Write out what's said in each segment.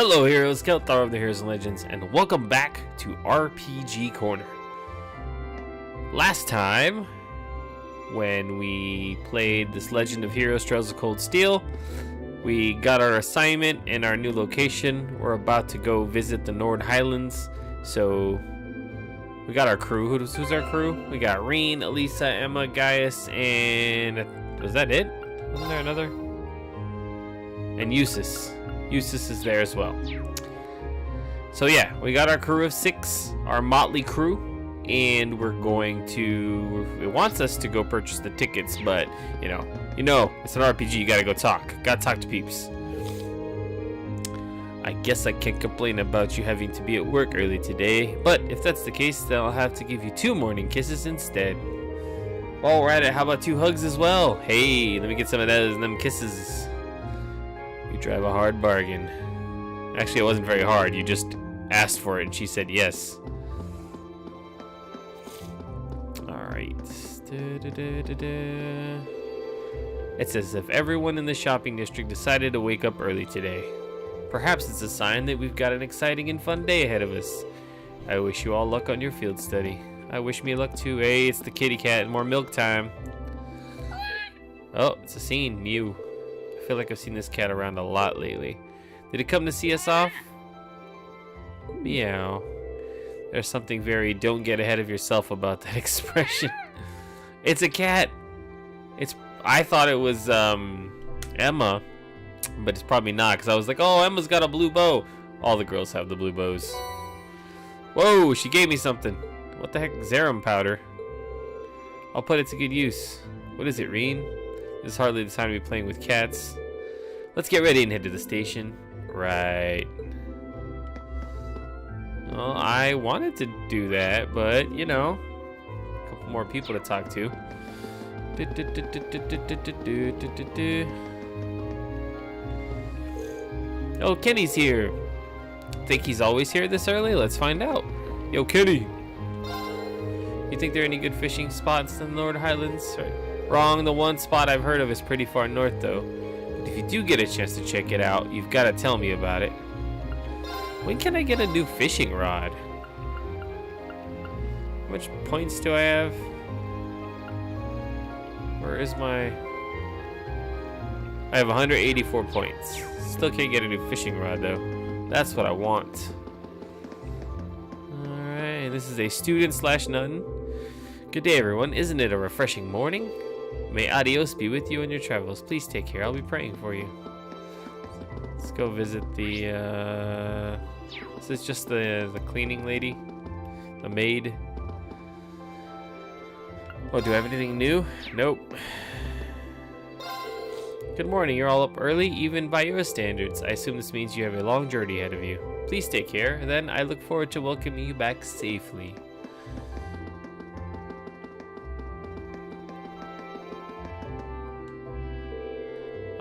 Hello heroes, Kelthar of the Heroes and Legends, and welcome back to RPG Corner. Last time, when we played this Legend of Heroes Trails of Cold Steel, we got our assignment and our new location. We're about to go visit the Nord Highlands, so we got our crew. Who's our crew? We got Reen, Elisa, Emma, Gaius, and... was that it? Wasn't there another? And Eustace. Eustace is there as well. So yeah, we got our crew of 6, our motley crew, and we're going to... it wants us to go purchase the tickets, but you know, it's an RPG. You gotta go talk. Gotta talk to peeps. I guess I can't complain about you having to be at work early today, but if that's the case, then I'll have to give you 2 morning kisses instead. While we're at it, how about 2 hugs as well? Hey, let me get some of those and them kisses. You drive a hard bargain. Actually, it wasn't very hard. You just asked for it and she said yes. Alright. It's as if everyone in the shopping district decided to wake up early today. Perhaps it's a sign that we've got an exciting and fun day ahead of us. I wish you all luck on your field study. I wish me luck too. Hey, it's the kitty cat. More milk time. Oh, it's a scene. Mew. I feel like I've seen this cat around a lot lately. Did it come to see us off? Meow. There's something very don't get ahead of yourself about that expression. It's a cat. I thought it was Emma, but it's probably not, because I was like, oh, Emma's got a blue bow. All the girls have the blue bows. Whoa, she gave me something. What the heck? Zerum powder. I'll put it to good use. What is it, Reen? This is hardly the time to be playing with cats. Let's get ready and head to the station. Right. Well, I wanted to do that, but, you know, a couple more people to talk to. Oh, Kenny's here. Think he's always here this early? Let's find out. Yo, Kenny. You think there are any good fishing spots in the Nord Highlands? Wrong, the one spot I've heard of is pretty far north though. But if you do get a chance to check it out, you've got to tell me about it. When can I get a new fishing rod? How much points do I have? Where is my... I have 184 points. Still can't get a new fishing rod though. That's what I want. Alright, this is a student/nun. Good day everyone. Isn't it a refreshing morning? May adios be with you in your travels. Please take care. I'll be praying for you. Let's go visit the this is just the cleaning lady, the maid. Oh, do I have anything new? Nope. Good morning. You're all up early, even by your standards. I assume this means you have a long journey ahead of you. Please take care, and then I look forward to welcoming you back safely.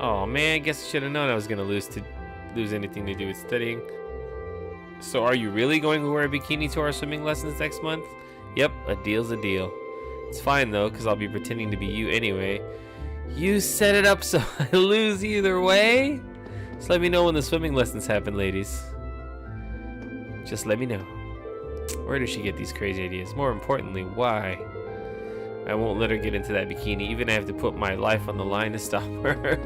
Oh man, I guess I should have known I was gonna lose anything to do with studying. So are you really going to wear a bikini to our swimming lessons next month? Yep, a deal's a deal. It's fine though, because I'll be pretending to be you anyway. You set it up so I lose either way? Just let me know when the swimming lessons happen, ladies. Just let me know. Where does she get these crazy ideas? More importantly, why? I won't let her get into that bikini, even if I have to put my life on the line to stop her.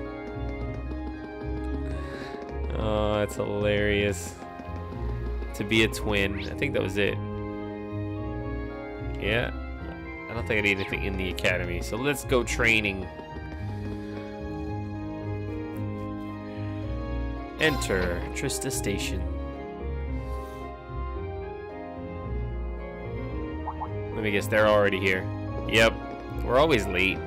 Oh, that's hilarious. To be a twin. I think that was it. Yeah. I don't think I need anything in the academy, so let's go training. Enter Trista Station. Let me guess, they're already here. Yep, we're always late.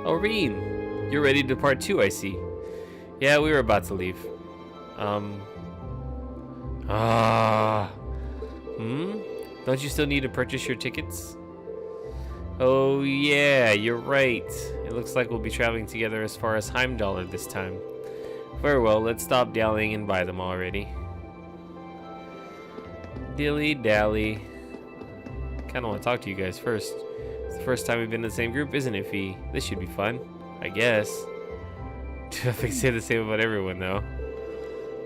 Oh, Reen, you're ready to depart too, I see. Yeah, we were about to leave. Don't you still need to purchase your tickets? Oh yeah, you're right. It looks like we'll be traveling together as far as Heimdall this time. Very well, let's stop dallying and buy them already. Dilly dally. Kinda wanna talk to you guys first. It's the first time we've been in the same group, isn't it, Fee? This should be fun, I guess. I think say the same about everyone, though.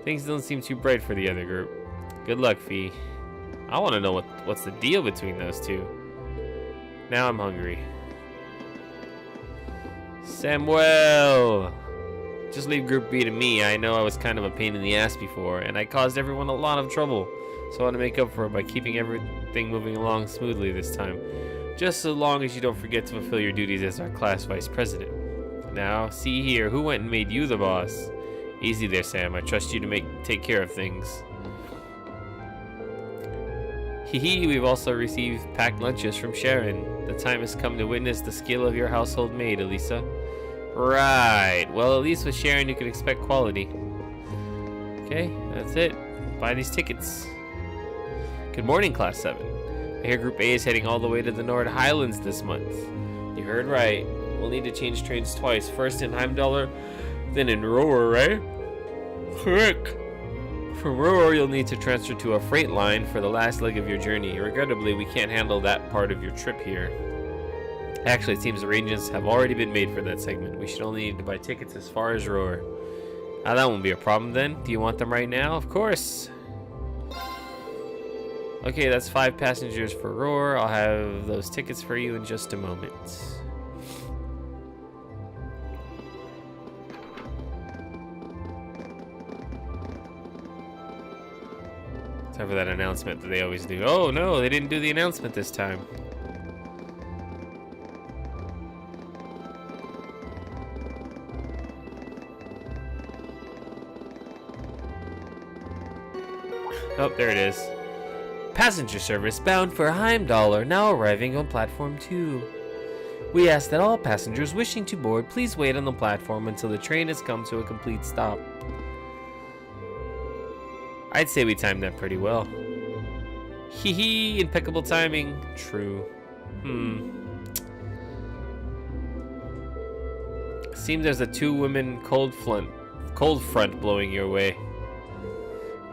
Things don't seem too bright for the other group. Good luck, Fee. I want to know what's the deal between those two. Now I'm hungry. Samuel! Just leave Group B to me. I know I was kind of a pain in the ass before, and I caused everyone a lot of trouble. So I want to make up for it by keeping everything moving along smoothly this time. Just so long as you don't forget to fulfill your duties as our class vice president. Now, see here, who went and made you the boss? Easy there, Sam. I trust you to take care of things. Hee, we've also received packed lunches from Sharon. The time has come to witness the skill of your household maid, Elisa. Right. Well, at least with Sharon, you can expect quality. Okay, that's it. Buy these tickets. Good morning, Class 7. I hear Group A is heading all the way to the Nord Highlands this month. You heard right. We'll need to change trains twice. First in Heimdallr, then in Roar, right? Correct. From Roar, you'll need to transfer to a freight line for the last leg of your journey. Regrettably, we can't handle that part of your trip here. Actually, it seems arrangements have already been made for that segment. We should only need to buy tickets as far as Roar. That won't be a problem then. Do you want them right now? Of course. Okay, that's 5 passengers for Roar. I'll have those tickets for you in just a moment. Time for that announcement that they always do. Oh no, they didn't do the announcement this time. Oh, there it is. Passenger service bound for Heimdallr, now arriving on platform 2. We ask that all passengers wishing to board please wait on the platform until the train has come to a complete stop. I'd say we timed that pretty well. Hee hee, impeccable timing. True. Seems there's a 2-women cold front blowing your way.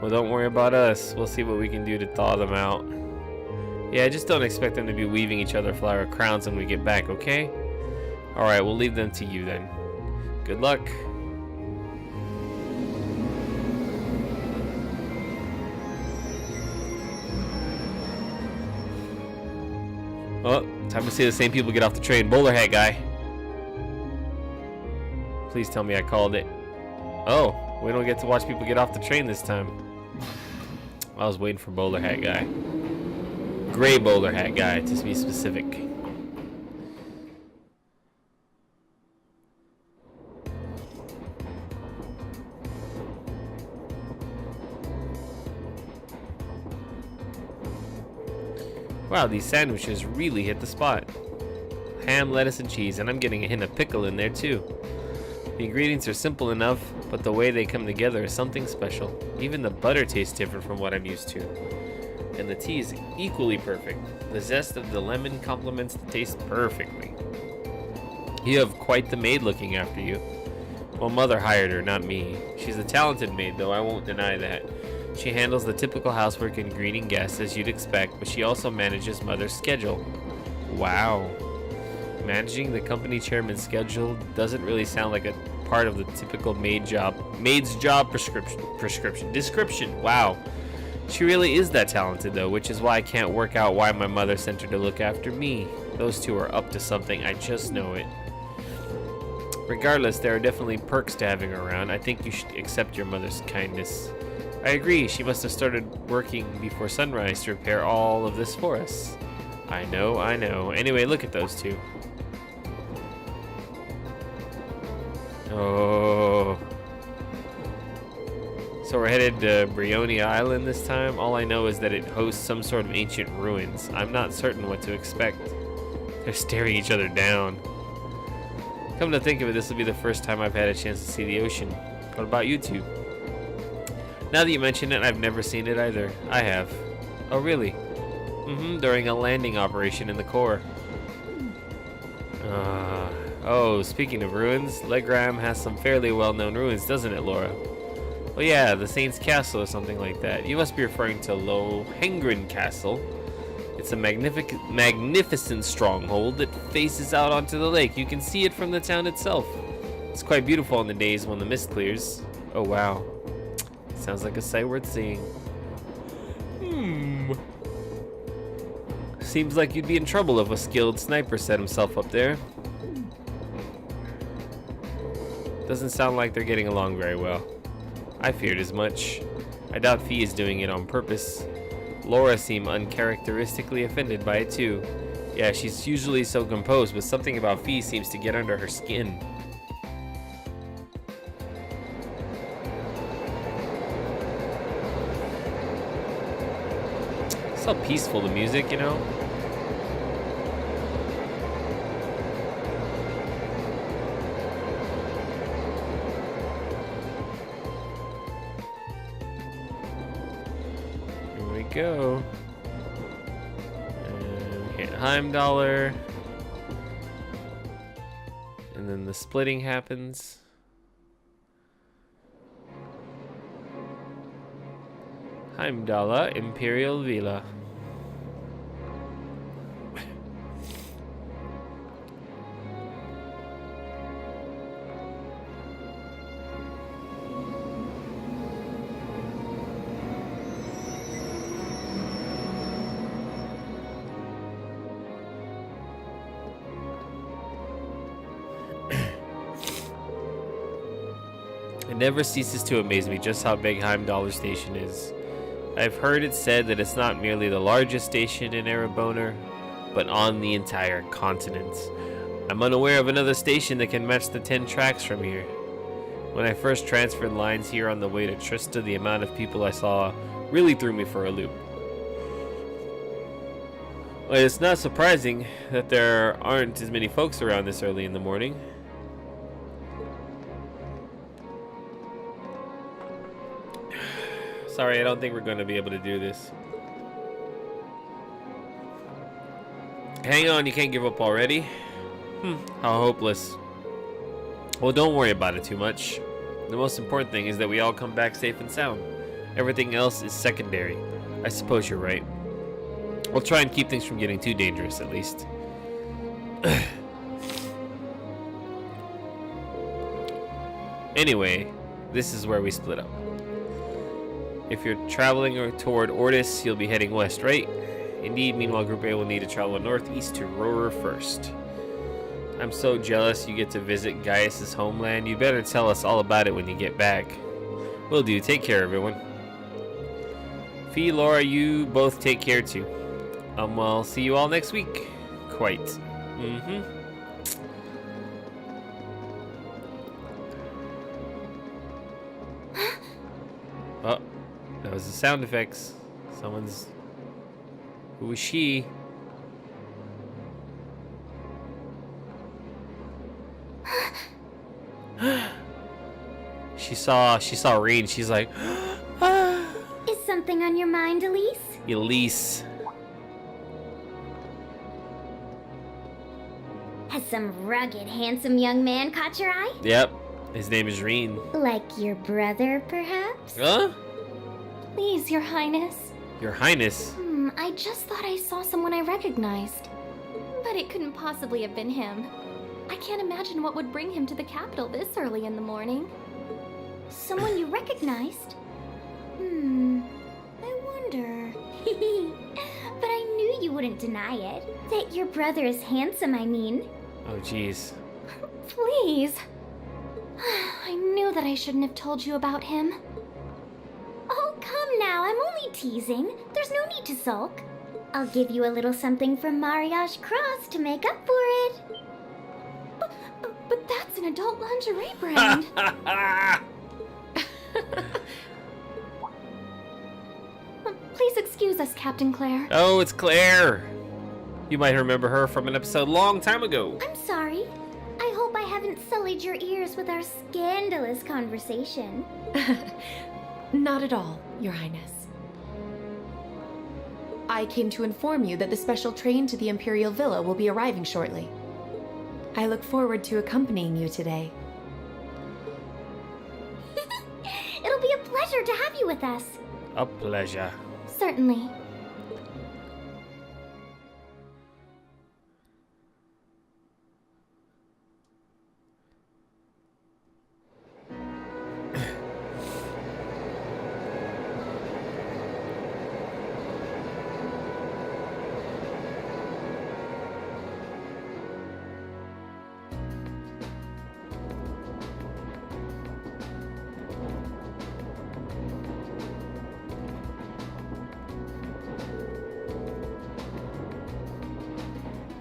Well, don't worry about us. We'll see what we can do to thaw them out. Yeah, just don't expect them to be weaving each other flower crowns when we get back, okay? Alright, we'll leave them to you then. Good luck. Oh, time to see the same people get off the train. Bowler hat guy. Please tell me I called it. Oh, we don't get to watch people get off the train this time. I was waiting for bowler hat guy. Gray bowler hat guy, to be specific. Wow, these sandwiches really hit the spot. Ham, lettuce, and cheese, and I'm getting a hint of pickle in there too. The ingredients are simple enough, but the way they come together is something special. Even the butter tastes different from what I'm used to. And the tea is equally perfect. The zest of the lemon complements the taste perfectly. You have quite the maid looking after you. Well, Mother hired her, not me. She's a talented maid, though, I won't deny that. She handles the typical housework and greeting guests as you'd expect, but she also manages Mother's schedule. Wow. Managing the company chairman's schedule doesn't really sound like a part of the typical maid's job description. Wow. She really is that talented though, which is why I can't work out why my mother sent her to look after me. Those two are up to something, I just know it. Regardless, there are definitely perks to having her around. I think you should accept your mother's kindness. I agree, she must have started working before sunrise to repair all of this for us. I know. Anyway, look at those two. Oh. So we're headed to Brioni Island this time. All I know is that it hosts some sort of ancient ruins. I'm not certain what to expect. They're staring each other down. Come to think of it, this will be the first time I've had a chance to see the ocean. What about you two? Now that you mention it, I've never seen it either. I have. Oh, really? During a landing operation in the core. Oh, speaking of ruins, Legram has some fairly well-known ruins, doesn't it, Laura? Well, yeah, the Saint's Castle or something like that. You must be referring to Lohengrin Castle. It's a magnificent stronghold that faces out onto the lake. You can see it from the town itself. It's quite beautiful on the days when the mist clears. Oh wow. Sounds like a sight worth seeing. Seems like you'd be in trouble if a skilled sniper set himself up there. Doesn't sound like they're getting along very well. I feared as much. I doubt Fee is doing it on purpose. Laura seemed uncharacteristically offended by it too. Yeah, she's usually so composed, but something about Fee seems to get under her skin. It's so peaceful, the music, you know? Here we go. And hit Heimdallr. And then the splitting happens. Heimdallr Imperial Villa. It never ceases to amaze me just how big Heimdallr Station is. I've heard it said that it's not merely the largest station in Erebonr, but on the entire continent. I'm unaware of another station that can match the 10 tracks from here. When I first transferred lines here on the way to Trista, the amount of people I saw really threw me for a loop. Well, it's not surprising that there aren't as many folks around this early in the morning. Sorry, I don't think we're going to be able to do this. Hang on, you can't give up already? How hopeless. Well, don't worry about it too much. The most important thing is that we all come back safe and sound. Everything else is secondary. I suppose you're right. We'll try and keep things from getting too dangerous, at least. Anyway, this is where we split up. If you're traveling toward Ordis, you'll be heading west, right? Indeed, meanwhile, Group A will need to travel northeast to Rorer first. I'm so jealous you get to visit Gaius' homeland. You better tell us all about it when you get back. Will do. Take care, everyone. Fee, Laura, you both take care too. Well, see you all next week. Quite. Oh, that was the sound effects. Someone's... Who is she? She saw Reed. She's like, Is something on your mind, Elise? Elise. Has some rugged, handsome young man caught your eye? Yep. His name is Reen. Like your brother, perhaps? Huh? Please, Your Highness. Your Highness? I just thought I saw someone I recognized. But it couldn't possibly have been him. I can't imagine what would bring him to the capital this early in the morning. Someone you recognized? I wonder. But I knew you wouldn't deny it. That your brother is handsome, I mean. Oh, jeez. Please. I knew that I shouldn't have told you about him. Oh, come now, I'm only teasing. There's no need to sulk. I'll give you a little something from Mariage Cross to make up for it. But that's an adult lingerie brand. Please excuse us, Captain Claire. Oh, it's Claire. You might remember her from an episode a long time ago. I'm sorry. I hope I haven't sullied your ears with our scandalous conversation. Not at all, Your Highness. I came to inform you that the special train to the Imperial Villa will be arriving shortly. I look forward to accompanying you today. It'll be a pleasure to have you with us. A pleasure. Certainly.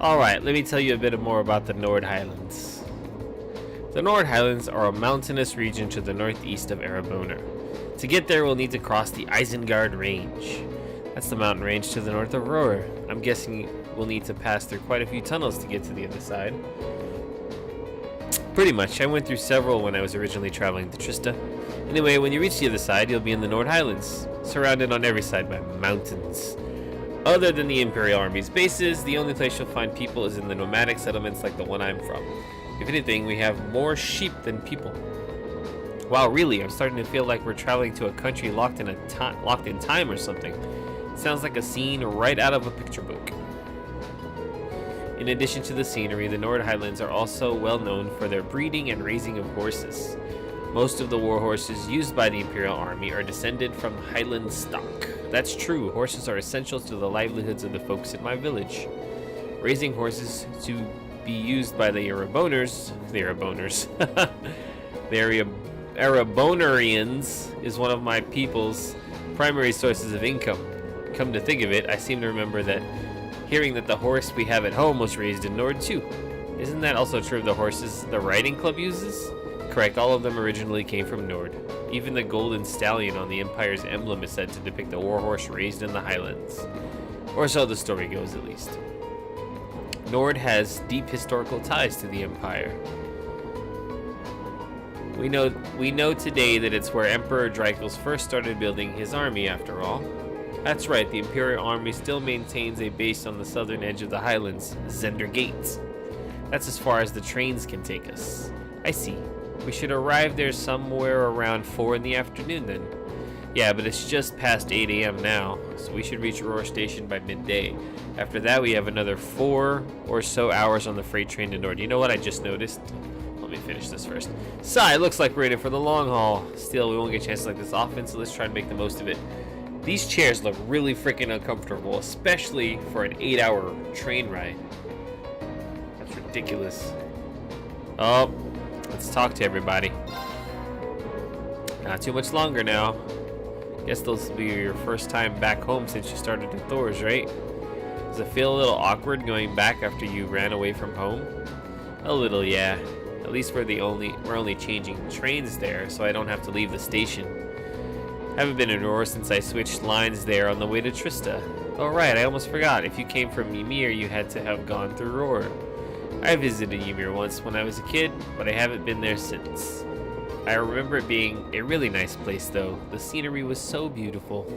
Alright, let me tell you a bit more about the Nord Highlands. The Nord Highlands are a mountainous region to the northeast of Erebona. To get there, we'll need to cross the Isengard Range. That's the mountain range to the north of Roer. I'm guessing we'll need to pass through quite a few tunnels to get to the other side. Pretty much. I went through several when I was originally traveling to Trista. Anyway, when you reach the other side, you'll be in the Nord Highlands, surrounded on every side by mountains. Other than the Imperial Army's bases, the only place you'll find people is in the nomadic settlements like the one I'm from. If anything, we have more sheep than people. Wow, really, I'm starting to feel like we're traveling to a country locked in time or something. It sounds like a scene right out of a picture book. In addition to the scenery, the Nord Highlands are also well known for their breeding and raising of horses. Most of the war horses used by the Imperial Army are descended from Highland stock. That's true, horses are essential to the livelihoods of the folks in my village. Raising horses to be used by the Ereboners, Erebonarians is one of my people's primary sources of income. Come to think of it, I seem to remember that hearing that the horse we have at home was raised in Nord too. Isn't that also true of the horses the riding club uses? Correct, all of them originally came from Nord. Even the golden stallion on the Empire's emblem is said to depict a warhorse raised in the Highlands. Or so the story goes, at least. Nord has deep historical ties to the Empire. We know today that it's where Emperor Dracul's first started building his army, after all. That's right, the Imperial Army still maintains a base on the southern edge of the Highlands, Zender Gates. That's as far as the trains can take us. I see. We should arrive there somewhere around 4 in the afternoon then. Yeah, but it's just past 8 a.m. now, so we should reach Roer Station by midday. After that, we have another 4 or so hours on the freight train to Nord. You know what I just noticed? Let me finish this first. Sigh, looks like we're in it for the long haul. Still, we won't get chances like this often, so let's try and make the most of it. These chairs look really freaking uncomfortable, especially for an 8-hour train ride. That's ridiculous. Oh, let's talk to everybody. Not too much longer now. Guess this will be your first time back home since you started at Thor's, right? Does it feel a little awkward going back after you ran away from home? A little, yeah. At least we're only changing trains there, so I don't have to leave the station. Haven't been in Roer since I switched lines there on the way to Trista. Oh right, I almost forgot. If you came from Ymir, you had to have gone through Roer. I visited Ymir once when I was a kid, but I haven't been there since. I remember it being a really nice place, though. The scenery was so beautiful.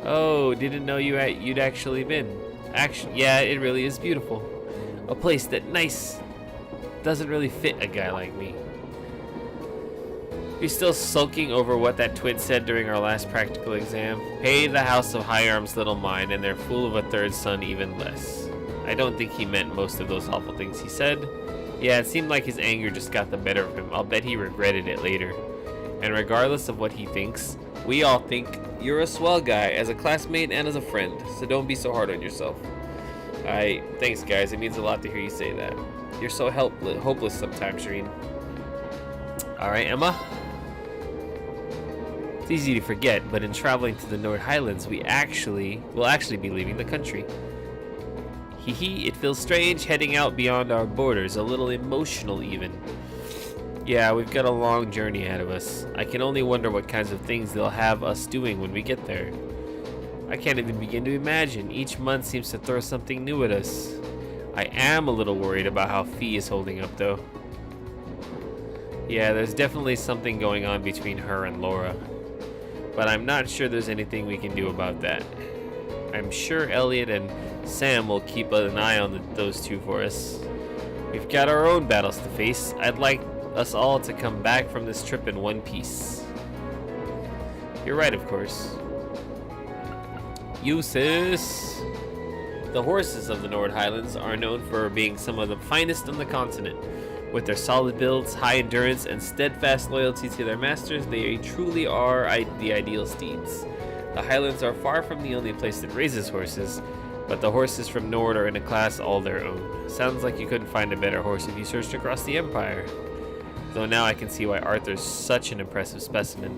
Oh, didn't know you'd actually been. Yeah, it really is beautiful. A place that doesn't really fit a guy like me. You're still sulking over what that twin said during our last practical exam? Pay the House of High Arms little mind, and they're full of a third son even less. I don't think he meant most of those awful things he said. Yeah, it seemed like his anger just got the better of him. I'll bet he regretted it later. And regardless of what he thinks, we all think you're a swell guy as a classmate and as a friend, so don't be so hard on yourself. Thanks guys, it means a lot to hear you say that. You're so hopeless sometimes, Shireen. Alright, Emma? It's easy to forget, but in traveling to the Nord Highlands, we'll actually be leaving the country. Hee, it feels strange heading out beyond our borders, a little emotional even. Yeah, we've got a long journey ahead of us. I can only wonder what kinds of things they'll have us doing when we get there. I can't even begin to imagine. Each month seems to throw something new at us. I am a little worried about how Fee is holding up, though. Yeah, there's definitely something going on between her and Laura. But I'm not sure there's anything we can do about that. I'm sure Elliot and Sam will keep an eye on those two for us. We've got our own battles to face. I'd like us all to come back from this trip in one piece. You're right, of course. Useless. The horses of the Nord Highlands are known for being some of the finest on the continent. With their solid builds, high endurance, and steadfast loyalty to their masters, they truly are the ideal steeds. The Highlands are far from the only place that raises horses, but the horses from Nord are in a class all their own. Sounds like you couldn't find a better horse if you searched across the Empire. Though now I can see why Arthur's such an impressive specimen.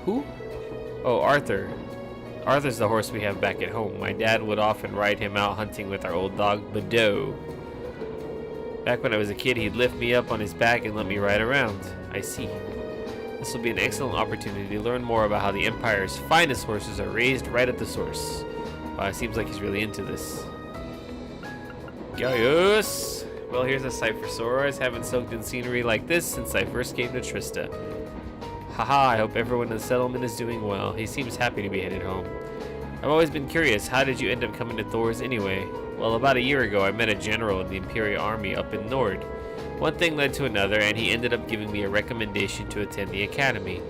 Who? Oh, Arthur. Arthur's the horse we have back at home. My dad would often ride him out hunting with our old dog, Badeau. Back when I was a kid, he'd lift me up on his back and let me ride around. I see. This will be an excellent opportunity to learn more about how the Empire's finest horses are raised right at the source. Wow, it seems like he's really into this. Gaius! Well, here's a sight for sore eyes. Haven't soaked in scenery like this since I first came to Trista. Haha, I hope everyone in the settlement is doing well. He seems happy to be headed home. I've always been curious, how did you end up coming to Thor's anyway? Well, about a year ago, I met a general in the Imperial Army up in Nord. One thing led to another, and he ended up giving me a recommendation to attend the academy.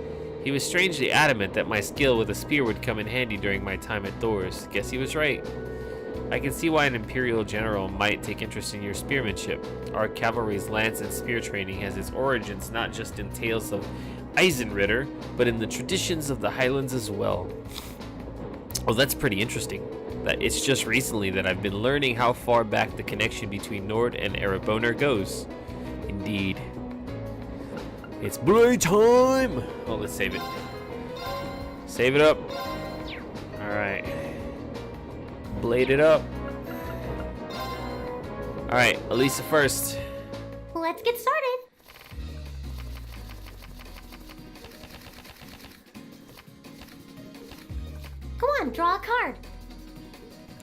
He was strangely adamant that my skill with a spear would come in handy during my time at Thor's. Guess he was right. I can see why an Imperial general might take interest in your spearmanship. Our cavalry's lance and spear training has its origins not just in tales of Eisenritter, but in the traditions of the Highlands as well. Oh, that's pretty interesting. That it's just recently that I've been learning how far back the connection between Nord and Erebonner goes. Indeed. It's blade time! Oh, let's save it. Save it up. Alright. Blade it up. Alright, Elisa first. Let's get started. Go on, draw a card.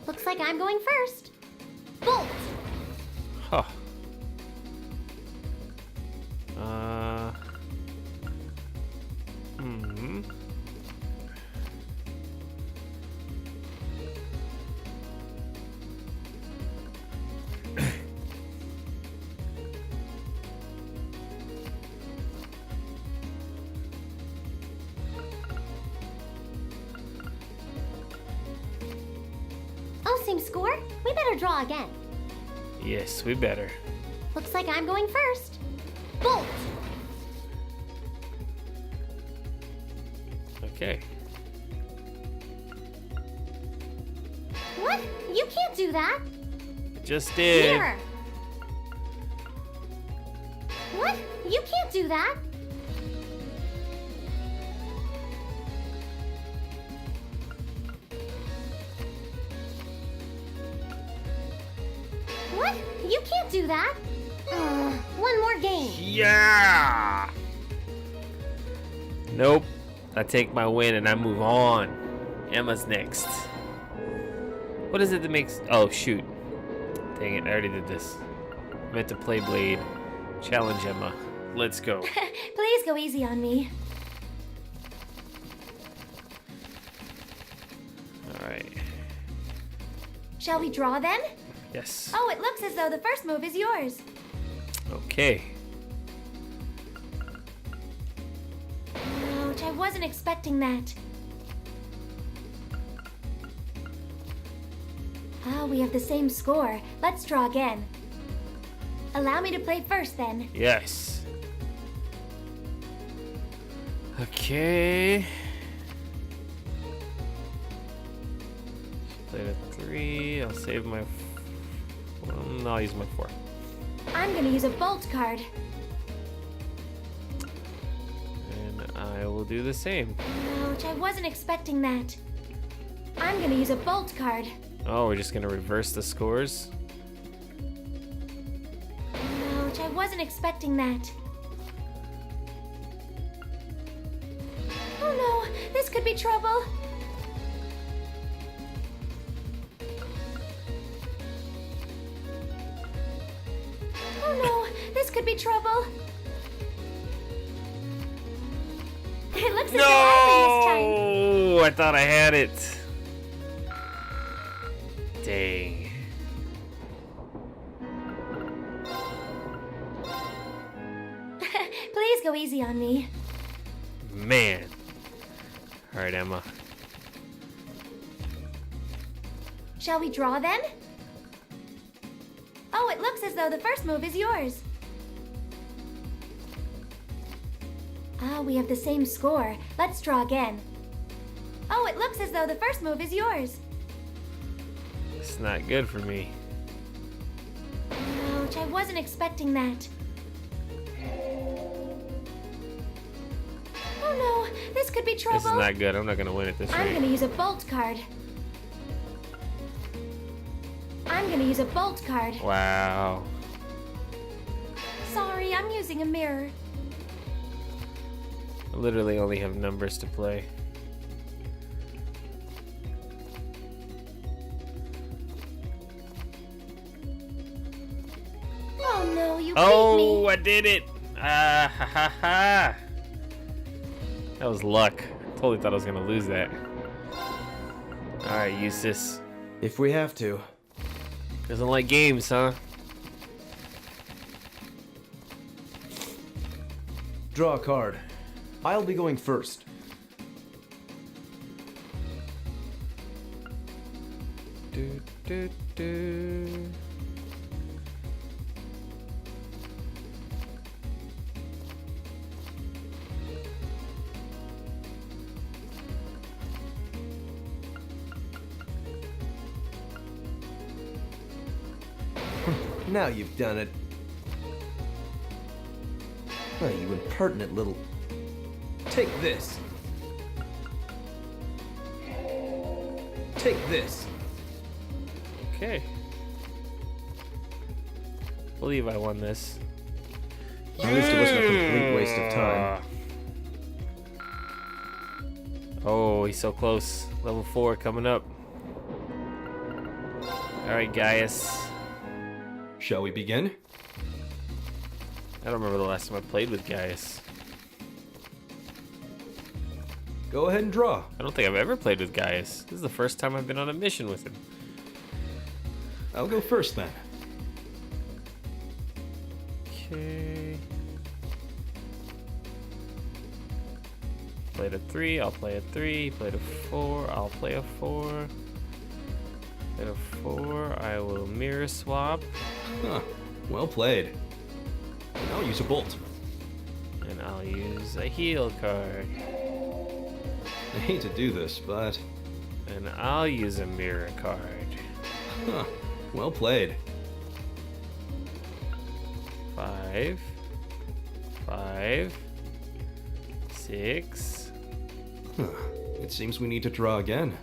Looks like I'm going first. Bolt! Huh. Oh, same score? We better draw again. Yes, we better. Looks like I'm going first. Bolt! Okay. What? You can't do that. Just did. Mirror! What? You can't do that. What? You can't do that. One more game. Yeah! Nope. I take my win and I move on. Emma's next. What is it that makes... Oh, shoot. Dang it, I already did this. I meant to play Blade. Challenge Emma. Let's go. Please go easy on me. Alright. Shall we draw then? Yes. Oh, it looks as though the first move is yours. Okay. Ouch, I wasn't expecting that. Ah, we have the same score. Let's draw again. Allow me to play first then. Yes. Okay. Play the 3. I'll save my... No, I'll use my 4. I'm gonna use a bolt card. And I will do the same. Ouch, I wasn't expecting that. I'm gonna use a bolt card. Oh, we're just gonna reverse the scores? Ouch, I wasn't expecting that. Oh no, this could be trouble. Oh no, this could be trouble. It looks as though I win this time. I thought I had it. Dang. Please go easy on me. Man. Alright, Emma. Shall we draw then? Oh, it looks as though the first move is yours. Ah, we have the same score. Let's draw again. Oh, it looks as though the first move is yours. It's not good for me. Ouch, I wasn't expecting that. Oh Oh no, this could be trouble. This is not good. I'm not gonna win at this I'm rate. gonna use a bolt card. I'm gonna use a bolt card. Wow. Sorry, I'm using a mirror. I literally only have numbers to play. Oh no, you Oh, beat me. I did it! Ah, ha, ha, ha. That was luck. Totally thought I was gonna lose that. Alright, use this. If we have to. Doesn't like games, huh? Draw a card. I'll be going first. Do, do, do. Now you've done it. Oh, you impertinent little... Take this. Take this. Okay. Believe I won this. At least it wasn't a complete waste of time. Oh, he's so close. Level 4 coming up. Alright, Gaius. Shall we begin? I don't remember the last time I played with Gaius. Go ahead and draw. I don't think I've ever played with Gaius. This is the first time I've been on a mission with him. I'll go first then. Okay. Played a 3, I'll play a 3. Played a 4, I'll play a 4. Played a 4, I will mirror swap. Huh. Well played. I'll use a bolt. And I'll use a heal card. I hate to do this, but... And I'll use a mirror card. Huh. Well played. 5, 5, 6. Huh. It seems we need to draw again.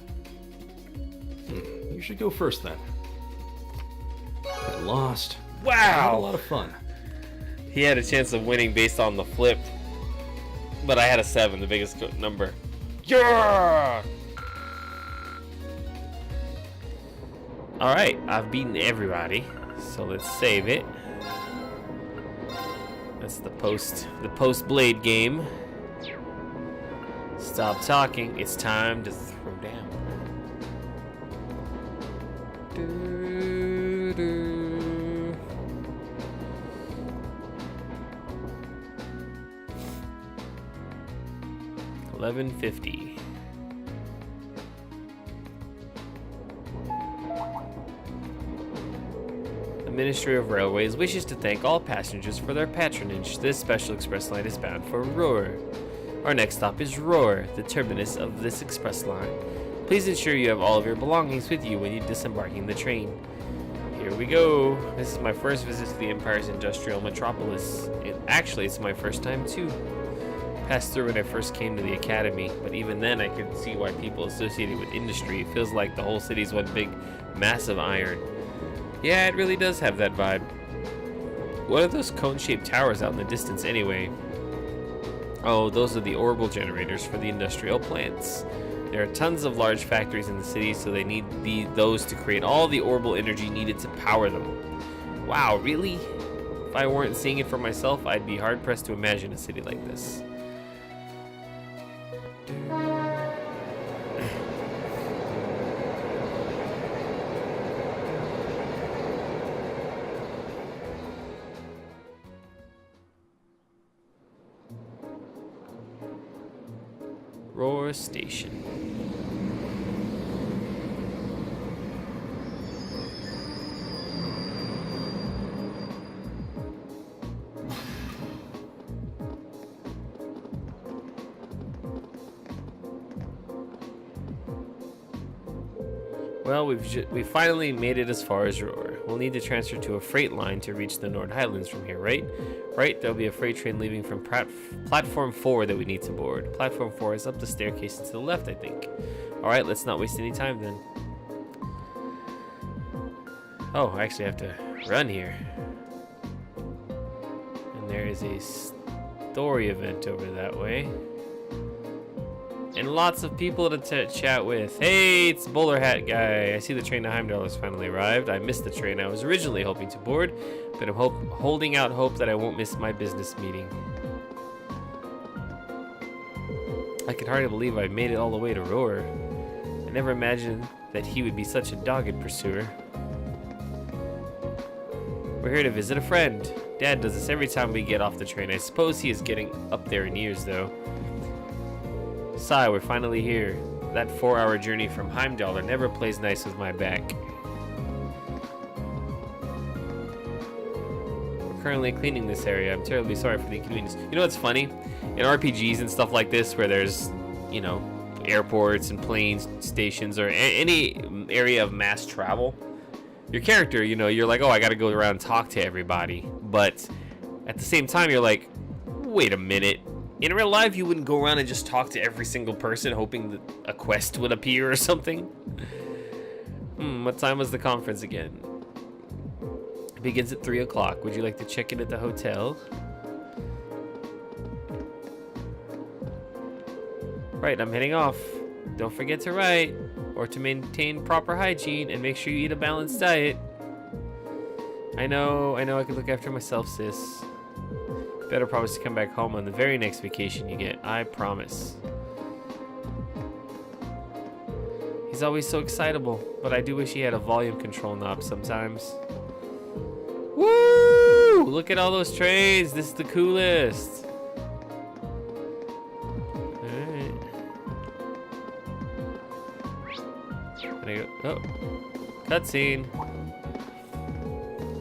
You should go first then. I lost. I had a lot of fun. He had a chance of winning based on the flip. But I had a 7, the biggest number. Yeah! Alright, I've beaten everybody. So let's save it. That's the post blade game. Stop talking, it's time to throw down. Doo-doo. $11.50. The Ministry of Railways wishes to thank all passengers for their patronage. This special express line is bound for Roar. Our next stop is Roar, the terminus of this express line. Please ensure you have all of your belongings with you when you're disembarking the train. Here we go. This is my first visit to the Empire's industrial metropolis. It's my first time too. Passed through when I first came to the academy, but even then I could see why people associated with industry. It feels like the whole city's one big, massive iron. Yeah, it really does have that vibe. What are those cone-shaped towers out in the distance anyway? Oh, those are the orbital generators for the industrial plants. There are tons of large factories in the city, so they need those to create all the orbital energy needed to power them. Wow, really? If I weren't seeing it for myself, I'd be hard-pressed to imagine a city like this. Roar Station. Well, we finally made it as far as Roar. We'll need to transfer to a freight line to reach the Nord Highlands from here, right? Right, there'll be a freight train leaving from platform 4 that we need to board. Platform 4 is up the staircase and to the left, I think. Alright, let's not waste any time then. Oh, I actually have to run here. And there is a story event over that way. And lots of people to chat with. Hey, it's Bowler Hat Guy. I see the train to Heimdall has finally arrived. I missed the train I was originally hoping to board, but I'm holding out hope that I won't miss my business meeting. I can hardly believe I made it all the way to Roar. I never imagined that he would be such a dogged pursuer. We're here to visit a friend. Dad does this every time we get off the train. I suppose he is getting up there in years, though. Sigh, we're finally here. That 4-hour journey from Heimdall never plays nice with my back. We're currently cleaning this area. I'm terribly sorry for the inconvenience. You know what's funny? In RPGs and stuff like this, where there's, you know, airports and plane stations or any area of mass travel, your character, you know, you're like, oh, I gotta go around and talk to everybody. But at the same time, you're like, wait a minute. In real life, you wouldn't go around and just talk to every single person hoping that a quest would appear or something. What time was the conference again? It begins at 3 o'clock. Would you like to check in at the hotel? Right, I'm heading off. Don't forget to write, or to maintain proper hygiene, and make sure you eat a balanced diet. I know I can look after myself, sis. Better promise to come back home on the very next vacation you get. I promise. He's always so excitable, but I do wish he had a volume control knob sometimes. Woo! Look at all those trains. This is the coolest. Alright. There you go. Oh. Cutscene.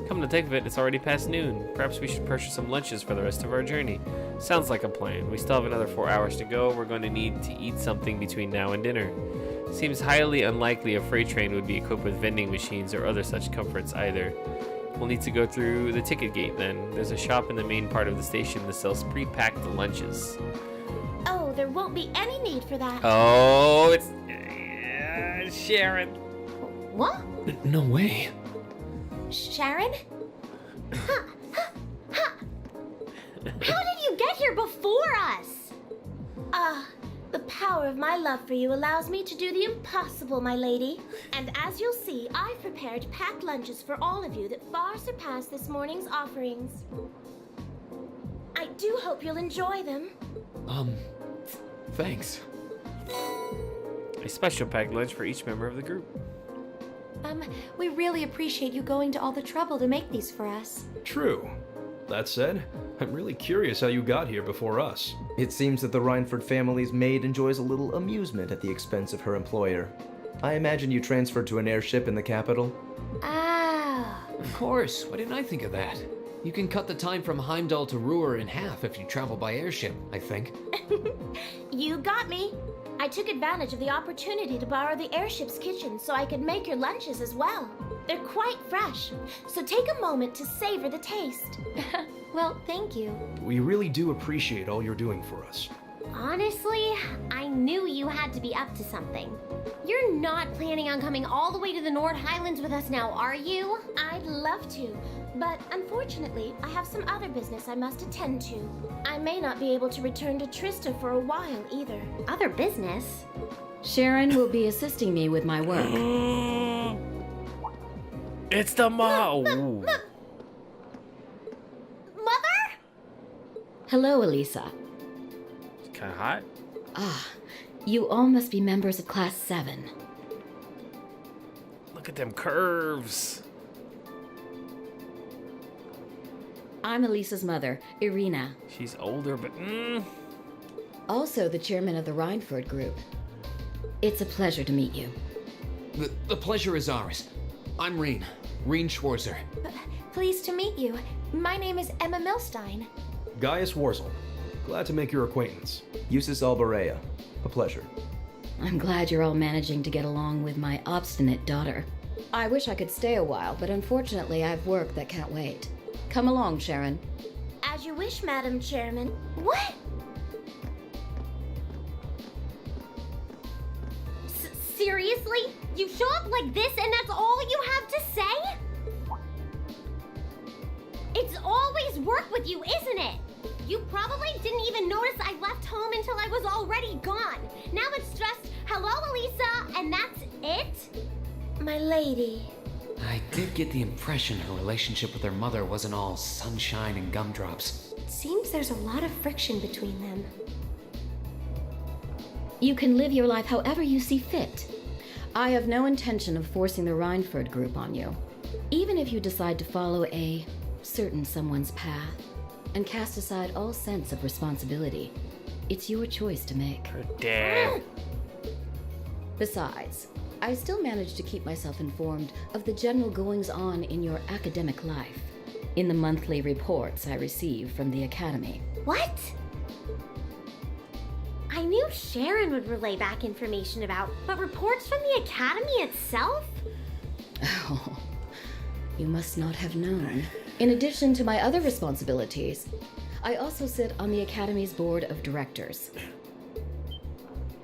Come to think of it, it's already past noon. Perhaps we should purchase some lunches for the rest of our journey. Sounds like a plan. We still have another 4 hours to go. We're going to need to eat something between now and dinner. Seems highly unlikely a freight train would be equipped with vending machines or other such comforts either. We'll need to go through the ticket gate then. There's a shop in the main part of the station that sells pre-packed lunches. Oh, there won't be any need for that. Oh, it's Sharon. What? No way. Sharon? How did you get here before us? The power of my love for you allows me to do the impossible, my lady. And as you'll see, I've prepared packed lunches for all of you that far surpass this morning's offerings. I do hope you'll enjoy them. Thanks. A special packed lunch for each member of the group. We really appreciate you going to all the trouble to make these for us. True. That said, I'm really curious how you got here before us. It seems that the Reinford family's maid enjoys a little amusement at the expense of her employer. I imagine you transferred to an airship in the capital? Ah. Of course. Why didn't I think of that? You can cut the time from Heimdall to Ruhr in half if you travel by airship, I think. You got me. I took advantage of the opportunity to borrow the airship's kitchen so I could make your lunches as well. They're quite fresh, so take a moment to savor the taste. Well, thank you. We really do appreciate all you're doing for us. Honestly, I knew you had to be up to something. You're not planning on coming all the way to the Nord Highlands with us now, are you? I'd love to, but unfortunately, I have some other business I must attend to. I may not be able to return to Trista for a while either. Other business? Sharon will be assisting me with my work. It's the mom. Mother? Hello, Elisa. Kind of hot. Ah, you all must be members of Class VII. Look at them curves. I'm Elisa's mother, Irina. She's older, but Also the chairman of the Reinford group. It's a pleasure to meet you. The pleasure is ours. I'm Reen Schwarzer. Pleased to meet you. My name is Emma Milstein. Gaius Warzel. Glad to make your acquaintance. Eustace Alberea. A pleasure. I'm glad you're all managing to get along with my obstinate daughter. I wish I could stay a while, but unfortunately I have work that can't wait. Come along, Sharon. As you wish, Madam Chairman. What? Seriously? You show up like this and that's all you have to say? It's always work with you, isn't it? You probably didn't even notice I left home until I was already gone. Now it's just, hello, Elisa, and that's it? My lady. I did get the impression her relationship with her mother wasn't all sunshine and gumdrops. It seems there's a lot of friction between them. You can live your life however you see fit. I have no intention of forcing the Rhineford group on you. Even if you decide to follow a certain someone's path and cast aside all sense of responsibility, it's your choice to make. Damn. Besides, I still manage to keep myself informed of the general goings-on in your academic life in the monthly reports I receive from the Academy. What? I knew Sharon would relay back information about, but reports from the Academy itself? Oh, you must not have known. In addition to my other responsibilities, I also sit on the Academy's board of directors.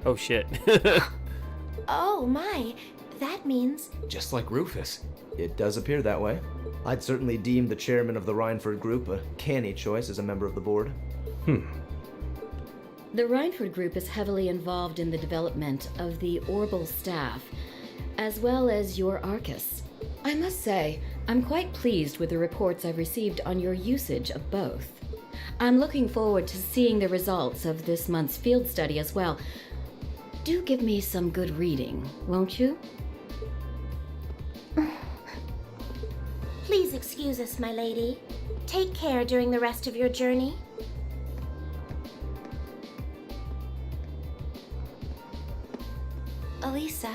Oh shit. Oh my, that means... Just like Rufus. It does appear that way. I'd certainly deem the chairman of the Rhineford group a canny choice as a member of the board. The Rhineford group is heavily involved in the development of the Orbal staff, as well as your Arcus. I must say, I'm quite pleased with the reports I've received on your usage of both. I'm looking forward to seeing the results of this month's field study as well. Do give me some good reading, won't you? Please excuse us, my lady. Take care during the rest of your journey. Elisa.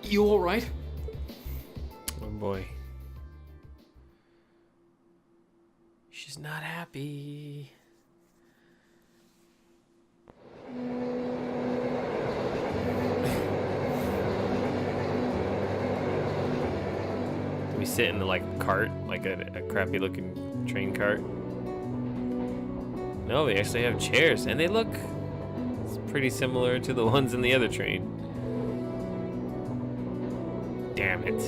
You alright? Oh boy. She's not happy. We sit in like a cart, like a crappy looking train cart. No, they actually have chairs, and they look pretty similar to the ones in the other train. Damn it.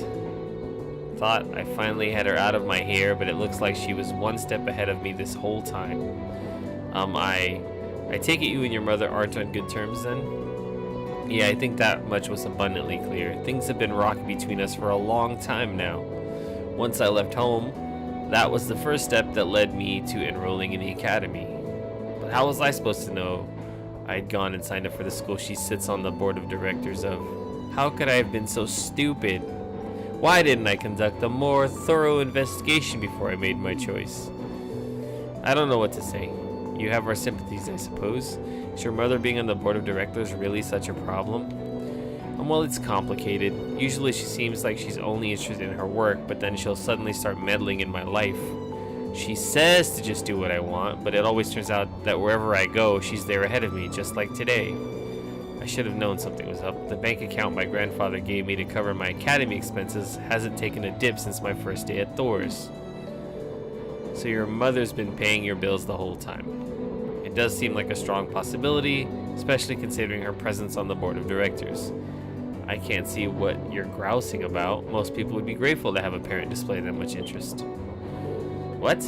Thought I finally had her out of my hair, but it looks like she was one step ahead of me this whole time. I take it you and your mother aren't on good terms then? Yeah, I think that much was abundantly clear. Things have been rocky between us for a long time now. Once I left home, that was the first step that led me to enrolling in the academy. But how was I supposed to know I'd gone and signed up for the school she sits on the board of directors of? How could I have been so stupid? Why didn't I conduct a more thorough investigation before I made my choice? I don't know what to say. You have our sympathies, I suppose. Is your mother being on the board of directors really such a problem? Well, it's complicated. Usually she seems like she's only interested in her work, but then she'll suddenly start meddling in my life. She says to just do what I want, but it always turns out that wherever I go, she's there ahead of me, just like today. I should have known something was up. The bank account my grandfather gave me to cover my academy expenses hasn't taken a dip since my first day at Thor's. So your mother's been paying your bills the whole time. It does seem like a strong possibility, especially considering her presence on the board of directors. I can't see what you're grousing about. Most people would be grateful to have a parent display that much interest. What?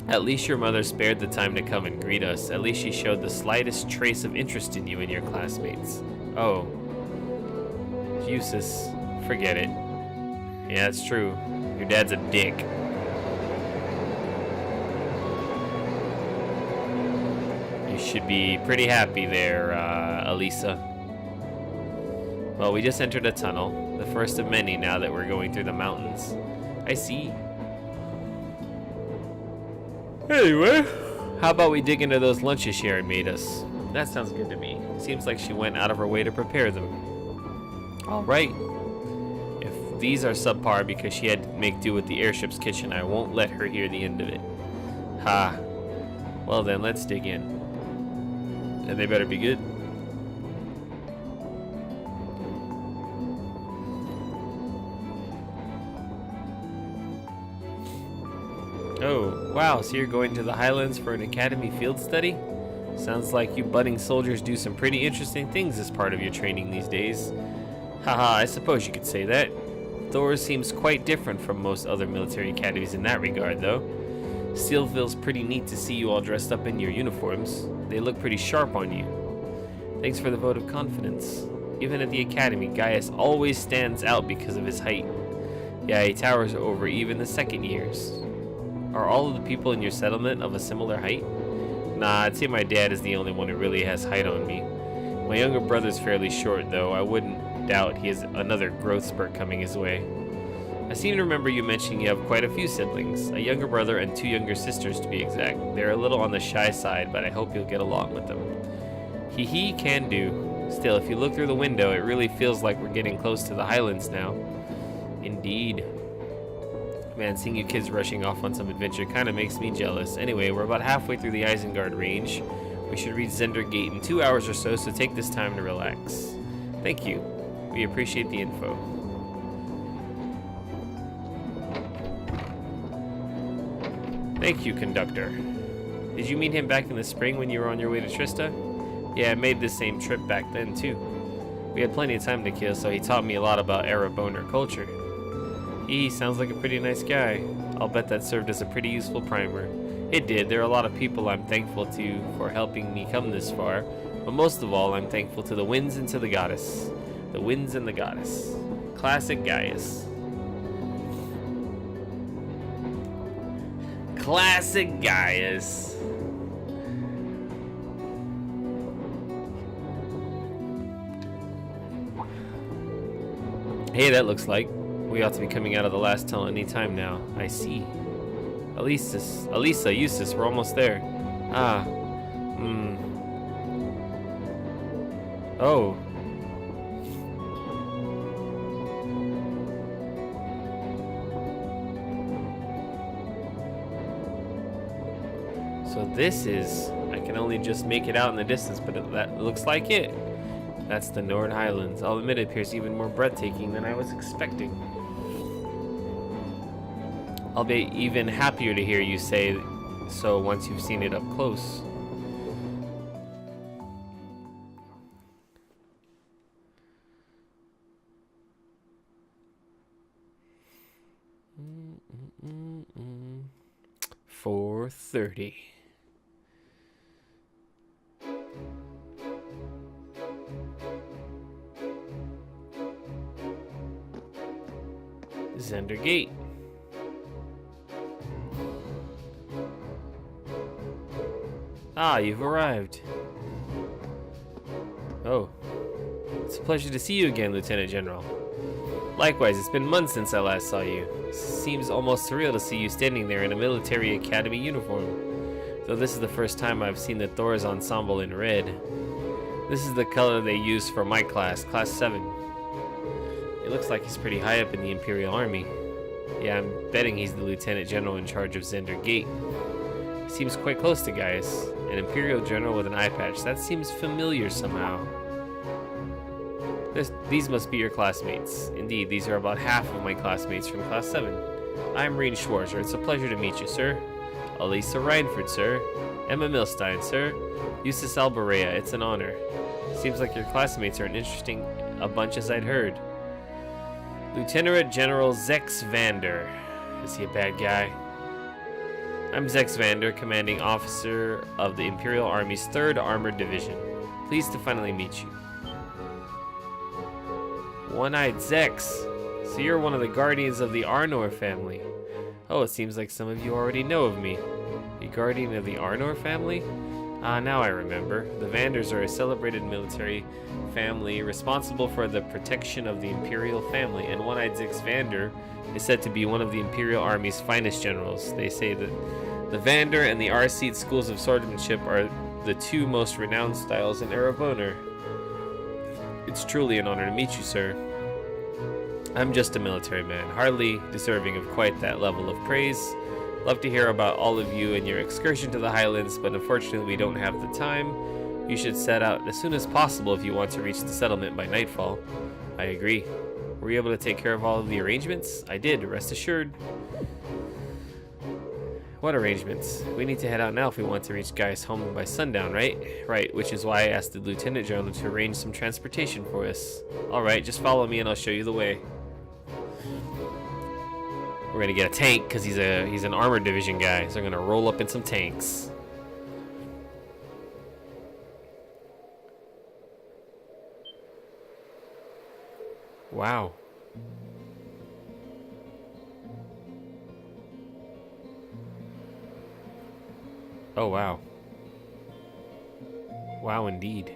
At least your mother spared the time to come and greet us. At least she showed the slightest trace of interest in you and your classmates. Oh. Useless. Forget it. Yeah, it's true. Your dad's a dick. You should be pretty happy there, Elisa. Well, we just entered a tunnel, the first of many now that we're going through the mountains. I see. Anyway, how about we dig into those lunches Sharon made us? That sounds good to me. Seems like she went out of her way to prepare them. All right. If these are subpar because she had to make do with the airship's kitchen, I won't let her hear the end of it. Ha. Well then, let's dig in. And they better be good. Oh, wow, so you're going to the Highlands for an academy field study? Sounds like you budding soldiers do some pretty interesting things as part of your training these days. Haha, I suppose you could say that. Thor seems quite different from most other military academies in that regard, though. Still feels pretty neat to see you all dressed up in your uniforms. They look pretty sharp on you. Thanks for the vote of confidence. Even at the academy, Gaius always stands out because of his height. Yeah, he towers over even the second years. Are all of the people in your settlement of a similar height? Nah, I'd say my dad is the only one who really has height on me. My younger brother's fairly short, though. I wouldn't doubt he has another growth spurt coming his way. I seem to remember you mentioning you have quite a few siblings, a younger brother and 2 younger sisters to be exact. They're a little on the shy side, but I hope you'll get along with them. Hee can do. Still, if you look through the window, it really feels like we're getting close to the Highlands now. Indeed. Man, seeing you kids rushing off on some adventure kind of makes me jealous. Anyway, we're about halfway through the Isengard range. We should reach Zender Gate in 2 hours or so, so take this time to relax. Thank you. We appreciate the info. Thank you, conductor. Did you meet him back in the spring when you were on your way to Trista? Yeah, I made this same trip back then, too. We had plenty of time to kill, so he taught me a lot about Erebonner culture. He sounds like a pretty nice guy. I'll bet that served as a pretty useful primer. It did. There are a lot of people I'm thankful to for helping me come this far, but most of all, I'm thankful to the winds and to the goddess. The winds and the goddess. Classic Gaius. Classic Gaius. Hey, that looks like we ought to be coming out of the last tunnel any time now. I see. Elisa, Eustace, we're almost there. Ah. Oh. So this is, I can only just make it out in the distance, but that looks like it. That's the Nord Highlands. I'll admit it appears even more breathtaking than I was expecting. I'll be even happier to hear you say so once you've seen it up close. Mm-mm-mm-mm. 4:30. Zender Gate. Ah, you've arrived. Oh. It's a pleasure to see you again, Lieutenant General. Likewise, it's been months since I last saw you. Seems almost surreal to see you standing there in a military academy uniform. Though this is the first time I've seen the Thor's ensemble in red. This is the color they use for my class, Class VII. It looks like he's pretty high up in the Imperial Army. Yeah, I'm betting he's the Lieutenant General in charge of Zender Gate. He seems quite close to Gaius. An Imperial General with an eye patch. That seems familiar somehow. These must be your classmates. Indeed, these are about half of my classmates from Class 7. I'm Reen Schwarzer. It's a pleasure to meet you, sir. Elisa Reinford, sir. Emma Milstein, sir. Eustace Alberea. It's an honor. Seems like your classmates are an interesting a bunch as I'd heard. Lieutenant General Zex Vander. Is he a bad guy? I'm Zex Vander, commanding officer of the Imperial Army's 3rd Armored Division. Pleased to finally meet you. One-Eyed Zex. So you're one of the guardians of the Arnor family. Oh, it seems like some of you already know of me. A guardian of the Arnor family? Ah, now I remember. The Vanders are a celebrated military family responsible for the protection of the Imperial family, and One-Eyed Zex Vander is said to be one of the Imperial Army's finest generals. They say that the Vander and the XSEED schools of swordsmanship are the 2 most renowned styles in Erebonner. It's truly an honor to meet you, sir. I'm just a military man, hardly deserving of quite that level of praise. Love to hear about all of you and your excursion to the Highlands, but unfortunately we don't have the time. You should set out as soon as possible if you want to reach the settlement by nightfall. I agree. Were you able to take care of all of the arrangements? I did, rest assured. What arrangements? We need to head out now if we want to reach Gaius' homeland by sundown, right? Right, which is why I asked the Lieutenant General to arrange some transportation for us. Alright, just follow me and I'll show you the way. We're gonna get a tank because he's an armored division guy, so we're gonna roll up in some tanks. Wow. Oh, wow. Wow, indeed.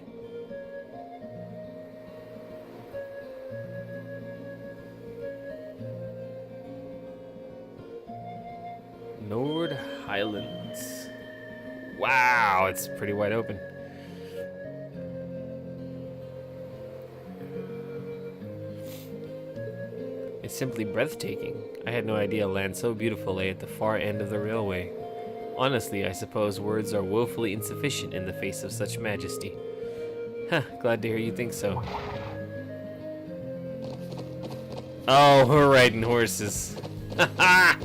Nord Highlands. Wow, it's pretty wide open. It's simply breathtaking. I had no idea land so beautiful lay at the far end of the railway. Honestly, I suppose words are woefully insufficient in the face of such majesty. Huh, glad to hear you think so. Oh, we're riding horses. Haha!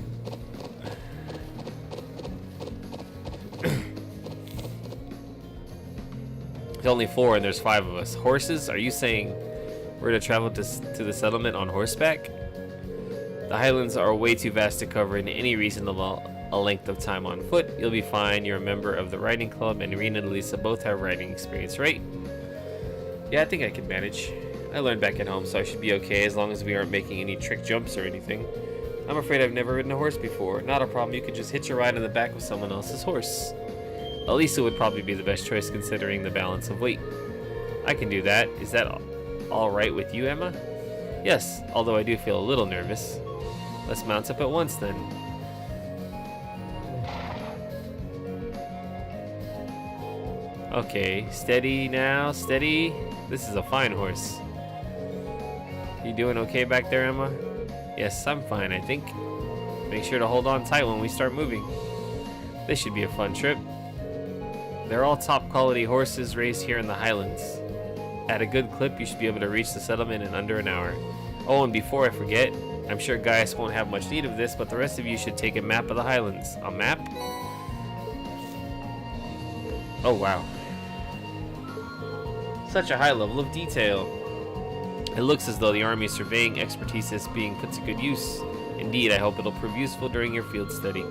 There's only 4 and there's 5 of us. Horses? Are you saying we're to travel to the settlement on horseback? The Highlands are way too vast to cover in any reasonable length of time on foot. You'll be fine. You're a member of the riding club, and Rena and Lisa both have riding experience, right? Yeah, I think I can manage. I learned back at home, so I should be okay as long as we aren't making any trick jumps or anything. I'm afraid I've never ridden a horse before. Not a problem. You could just hitch a ride on the back of someone else's horse. Elisa would probably be the best choice considering the balance of weight. I can do that. Is that all right with you, Emma? Yes, although I do feel a little nervous. Let's mount up at once then. Okay, steady now, steady. This is a fine horse. You doing okay back there, Emma? Yes, I'm fine, I think. Make sure to hold on tight when we start moving. This should be a fun trip. They're all top quality horses raised here in the Highlands. At a good clip, you should be able to reach the settlement in under an hour. Oh, and before I forget, I'm sure Gaius won't have much need of this, but the rest of you should take a map of the Highlands. A map? Oh, wow. Such a high level of detail. It looks as though the Army's surveying expertise is being put to good use. Indeed, I hope it'll prove useful during your field study.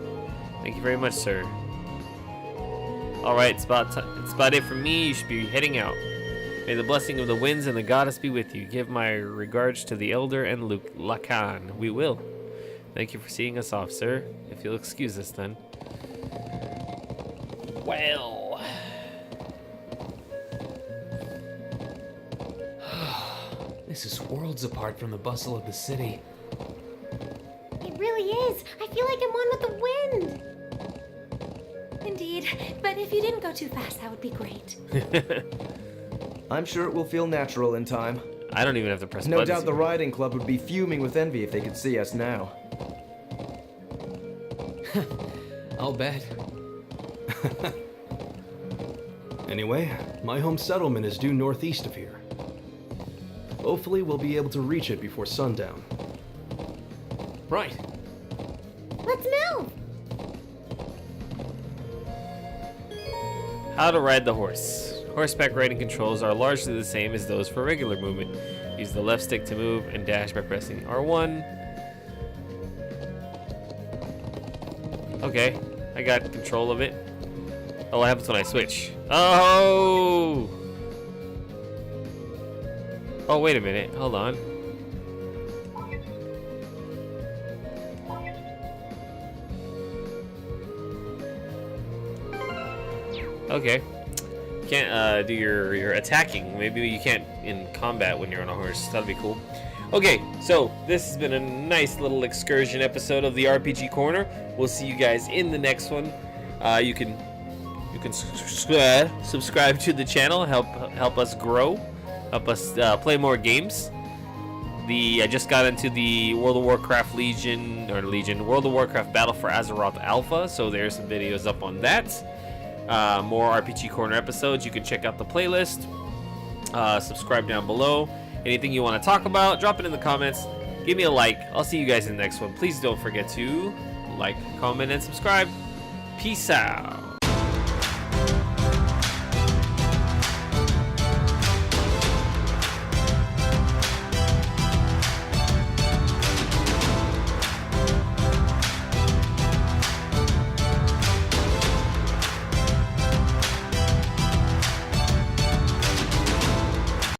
Thank you very much, sir. Alright, it's about it from me. You should be heading out. May the blessing of the winds and the goddess be with you. Give my regards to the elder and Lacan. We will. Thank you for seeing us off, sir. If you'll excuse us then. Well. This is worlds apart from the bustle of the city. It really is. I feel like I'm one with the wind. Indeed, but if you didn't go too fast, that would be great. I'm sure it will feel natural in time. I don't even have to press No buttons. doubt the riding club would be fuming with envy if they could see us now. I'll bet. Anyway, my home settlement is due northeast of here. Hopefully we'll be able to reach it before sundown. Right. Let's move. How to ride the horse. Horseback riding controls are largely the same as those for regular movement. Use the left stick to move and dash by pressing R1. Okay, I got control of it. Oh, what happens when I switch? Oh! Oh, wait a minute. Hold on. Okay. Can't do your attacking. Maybe you can't in combat when you're on a horse. That'd be cool. Okay, so this has been a nice little excursion episode of the RPG Corner. We'll see you guys in the next one. You can subscribe to the channel, help us grow, help us play more games. I just got into the World of Warcraft World of Warcraft Battle for Azeroth Alpha, so there's some videos up on that. More RPG Corner episodes. You can check out the playlist. Subscribe down below. Anything you want to talk about, drop it in the comments. Give me a like. I'll see you guys in the next one. Please don't forget to like, comment, and subscribe. Peace out.